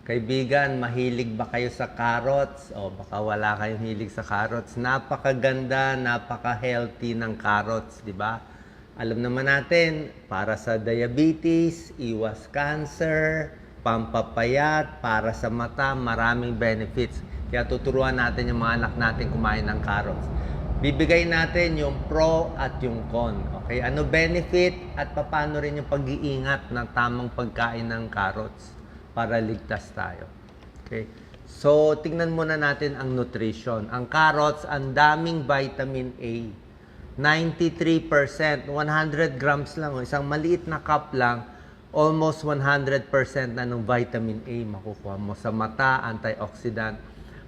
Kaibigan, mahilig ba kayo sa carrots? O baka wala kayong hilig sa carrots. Napakaganda, napaka-healthy ng carrots, di ba? Alam naman natin, para sa diabetes, iwas cancer, pampapayat, para sa mata, maraming benefits. Kaya tuturuan natin yung mga anak natin kumain ng carrots. Bibigay natin yung pro at yung con. Okay? Ano benefit at paano rin yung pag-iingat ng tamang pagkain ng carrots para ligtas tayo. Okay? So, tingnan muna natin ang nutrition. Ang carrots, ang daming vitamin A. 93%, 100 grams lang. Isang maliit na cup lang, almost 100% na ng vitamin A makukuha mo sa mata, antioxidant.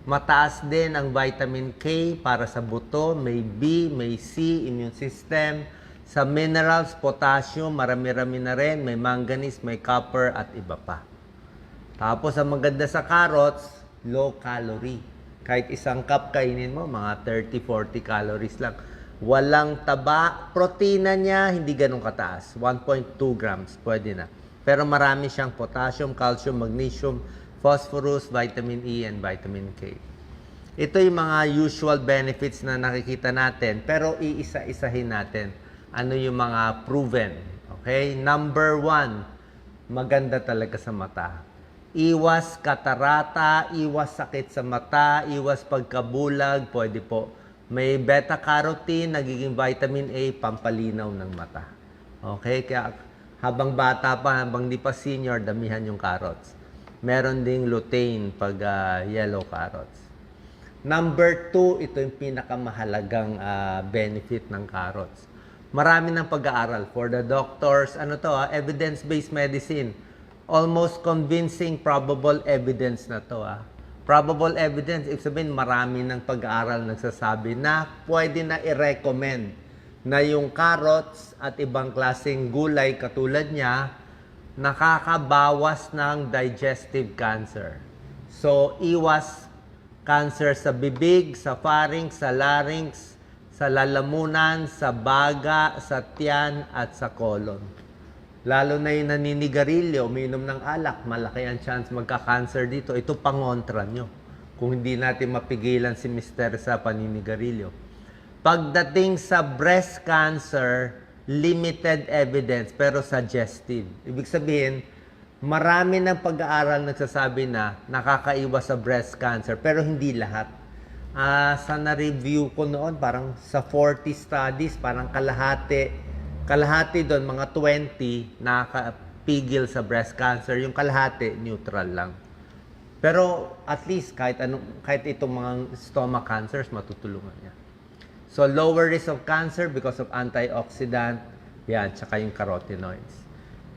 Mataas din ang vitamin K para sa buto, may B, may C, immune system. Sa minerals, potassium, marami-rami na rin, may manganese, may copper at iba pa. Tapos, ang maganda sa carrots, low calorie. Kahit isang cup kainin mo, mga 30-40 calories lang. Walang taba. Protina niya, hindi ganun kataas. 1.2 grams, pwede na. Pero marami siyang potassium, calcium, magnesium, phosphorus, vitamin E, and vitamin K. Ito yung mga usual benefits na nakikita natin, pero iisa-isahin natin. Ano yung mga proven? Okay? Number 1, maganda talaga sa mata. Iwas katarata, iwas sakit sa mata, iwas pagkabulag, pwede po. May beta-carotene, nagiging vitamin A, pampalinaw ng mata. Okay? Kaya habang bata pa, habang di pa senior, damihan yung carrots. Meron ding lutein pag yellow carrots. Number 2, ito yung pinakamahalagang benefit ng carrots. Marami ng pag-aaral for the doctors. Ano to? Evidence-based medicine. Almost convincing probable evidence na to. Probable evidence, ibig sabihin marami ng pag-aaral nagsasabi na pwede na i-recommend na yung carrots at ibang klaseng gulay katulad niya nakakabawas ng digestive cancer. So, iwas cancer sa bibig, sa pharynx, sa larynx, sa lalamunan, sa baga, sa tiyan, at sa colon. Lalo na yung naninigarilyo, umiinom ng alak, malaki ang chance magka-cancer dito. Ito pangontra nyo. Kung hindi natin mapigilan si Mr. sa paninigarilyo. Pagdating sa breast cancer, limited evidence pero suggestive. Ibig sabihin, marami ng pag-aaral nagsasabi na nakakaiwas sa breast cancer pero hindi lahat. Sa na-review ko noon, parang sa 40 studies, parang kalahati doon, mga 20, nakapigil sa breast cancer. Yung kalahati, neutral lang. Pero at least, kahit itong mga stomach cancers, matutulungan niya. So, lower risk of cancer because of antioxidant, yan, tsaka yung carotenoids.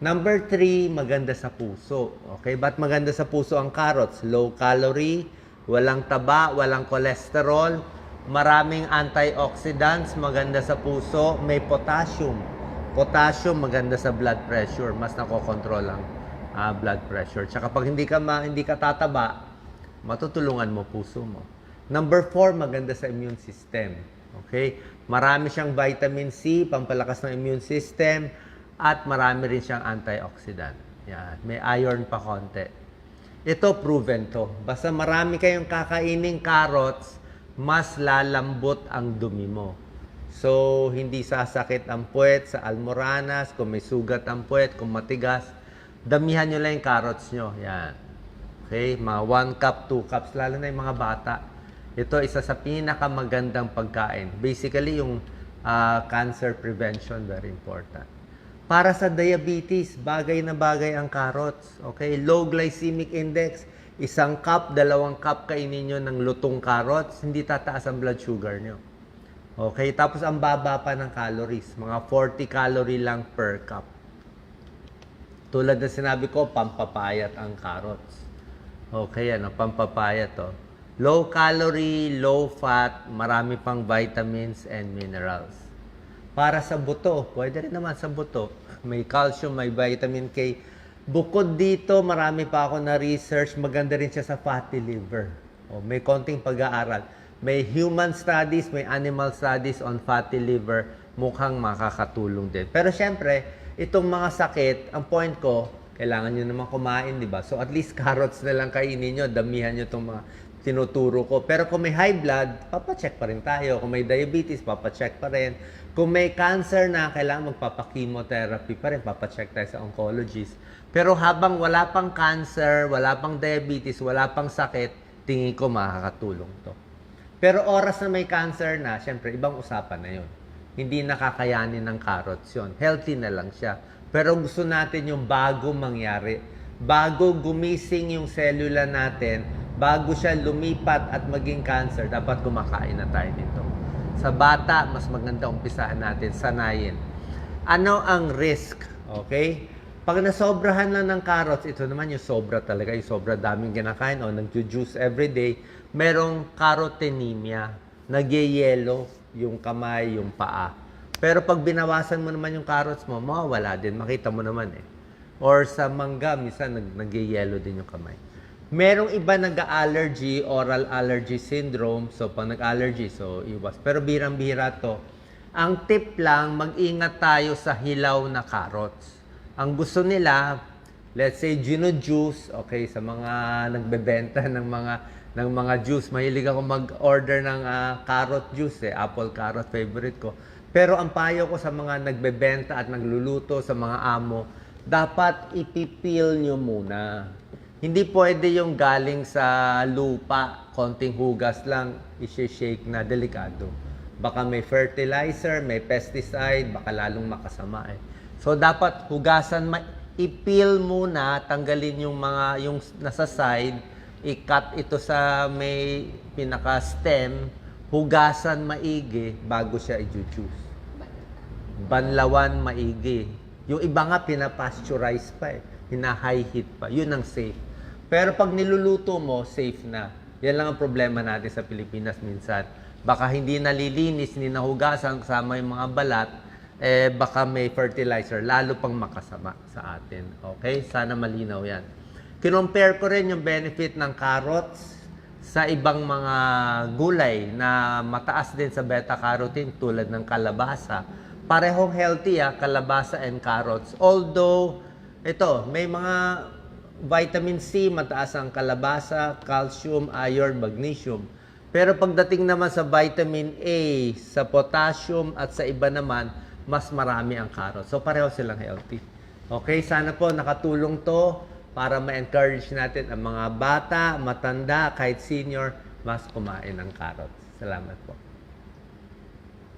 Number 3, maganda sa puso. Okay, ba't maganda sa puso ang carrots? Low calorie, walang taba, walang cholesterol, maraming antioxidants, maganda sa puso, may potassium. Potassium, maganda sa blood pressure. Mas nakokontrol ang blood pressure. Tsaka pag hindi ka tataba, matutulungan mo puso mo. Number 4, maganda sa immune system. Okay? Marami siyang vitamin C, pampalakas ng immune system, at marami rin siyang antioxidant. Yan. May iron pa konti. Ito, proven to. Basta marami kayong kakaining carrots, mas lalambot ang dumi mo. So, hindi sasakit ang puwet sa almoranas, kung may sugat ang puwet, kung matigas, damihan nyo lang yung carrots nyo. Yan. Okay? Mga 1 cup, 2 cups, lalo na yung mga bata. Ito, isa sa pinakamagandang pagkain. Basically, yung cancer prevention, very important. Para sa diabetes, bagay na bagay ang carrots. Okay? Low glycemic index, 1 cup, 2 cup kainin nyo ng lutong carrots, hindi tataas ang blood sugar nyo. Okay? Tapos, ang baba pa ng calories. Mga 40 calorie lang per cup. Tulad na sinabi ko, pampapayat ang carrots. Okay, pampapayat to. Low calorie, low fat, marami pang vitamins and minerals. Para sa buto, pwede rin naman sa buto. May calcium, may vitamin K. Bukod dito, marami pa ako na research, maganda rin siya sa fatty liver. May konting pag-aaral. May human studies, may animal studies on fatty liver, mukhang makakatulong din. Pero syempre, itong mga sakit, ang point ko, kailangan nyo naman kumain, di ba? So at least carrots na lang kainin nyo, damihan nyo itong mga tinuturo ko. Pero kung may high blood, papacheck pa rin tayo. Kung may diabetes, papacheck pa rin. Kung may cancer na, kailangan magpapachemotherapy pa rin, papacheck tayo sa oncologist. Pero habang wala pang cancer, wala pang diabetes, wala pang sakit, tingin ko makakatulong to. Pero oras na may cancer na, syempre, ibang usapan na yun. Hindi nakakayanin ng carrots yun. Healthy na lang siya. Pero gusto natin yung bago mangyari. Bago gumising yung cellula natin, bago siya lumipat at maging cancer, dapat kumakain na tayo nito. Sa bata, mas maganda umpisahan natin, sanayin. Ano ang risk? Okay? Pag nasobrahan lang ng carrots, ito naman yung sobra talaga, yung sobra daming kinakain o nag-juice everyday, merong carotenemia, nagyayelo yung kamay, yung paa. Pero pag binawasan mo naman yung carrots mo, mawawala din, makita mo naman eh. Or sa mangga, minsan nagyayelo din yung kamay. Merong iba nag-allergy, oral allergy syndrome. So, pag nag-allergy, so iwas. Pero birang-bira to. Ang tip lang, mag-ingat tayo sa hilaw na carrots. Ang gusto nila, let's say, gino-juice, okay, sa mga nagbebenta ng mga juice. Mahilig ako mag-order ng carrot juice, apple carrot, favorite ko. Pero ang payo ko sa mga nagbebenta at nagluluto, sa mga amo, dapat ipipil nyo muna. Hindi pwede yung galing sa lupa, konting hugas lang, i-shake na, delikado. Baka may fertilizer, may pesticide, baka lalong makasama eh. So dapat hugasan, ipil muna, tanggalin yung yung nasa side, i-cut ito sa may pinaka-stem, hugasan maigi bago siya i-juice. Banlawan maigi. Yung iba nga pinapasteurize pa eh, hina-high heat pa, yun ang safe. Pero pag niluluto mo, safe na. Yan lang ang problema natin sa Pilipinas minsan. Baka hindi nalilinis, hindi nahugasan, kasama yung mga balat, baka may fertilizer, lalo pang makasama sa atin. Okay? Sana malinaw yan. Kinompare ko rin yung benefit ng carrots sa ibang mga gulay na mataas din sa beta-carotene tulad ng kalabasa. Parehong healthy kalabasa and carrots. Although, ito, may mga vitamin C, mataas ang kalabasa, calcium, iron, magnesium. Pero pagdating naman sa vitamin A, sa potassium at sa iba naman, mas marami ang carrots. So pareho silang healthy. Okay, sana po nakatulong to para ma-encourage natin ang mga bata, matanda, kahit senior, mas kumain ng carrots. Salamat po.